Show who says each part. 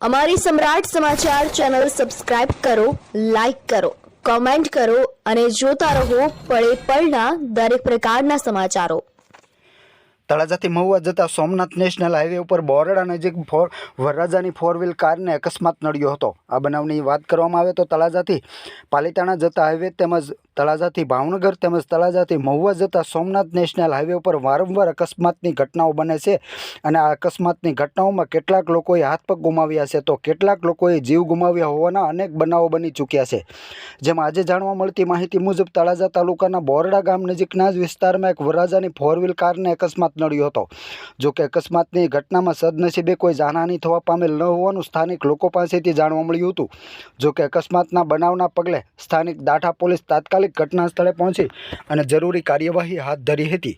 Speaker 1: અમારી સમ્રાટ સમાચાર ચેનલ સબસ્ક્રાઇબ કરો, લાઈક કરો, કોમેન્ટ કરો અને જોતા રહો પળે પળના દરેક પ્રકારના સમાચારો।
Speaker 2: તળાજાથી મહુવા જતા સોમનાથ નેશનલ હાઈવે ઉપર બોરડા નજીક વરરાજાની 4 વ્હીલ કારને અકસ્માત નડ્યો હતો। આ બનાવની વાત કરવામાં આવે તો તળાજાથી પાલીતાણા જતા હાઈવે તેમજ તળાજાથી ભાવનગર તેમજ તળાજાથી મહુવા જતા સોમનાથ નેશનલ હાઈવે ઉપર વારંવાર અકસ્માતની ઘટનાઓ બને છે અને આ અકસ્માતની ઘટનાઓમાં કેટલાક લોકોએ હાથ પગ ગુમાવ્યા છે તો કેટલાક લોકોએ જીવ ગુમાવ્યા હોવાના અનેક બનાવો બની ચૂક્યા છે। જેમાં આજે જાણવા મળતી માહિતી મુજબ તળાજા તાલુકાના બોરડા ગામ નજીકના જ વિસ્તારમાં એક વરરાજાની 4 વ્હીલ કારને અકસ્માત નડ્યો હતો। જો કે અકસ્માતની ઘટનામાં સદનસીબે કોઈ જાનહાનિ થવા પામેલ ન હોવાનું સ્થાનિક લોકો પાસેથી જાણવા મળ્યું હતું। જો કે અકસ્માતના બનાવના પગલે સ્થાનિક દાઠા પોલીસ તાત્કાલિક ઘટના સ્થળે પહોંચી અને જરૂરી કાર્યવાહી હાથ ધરી હતી।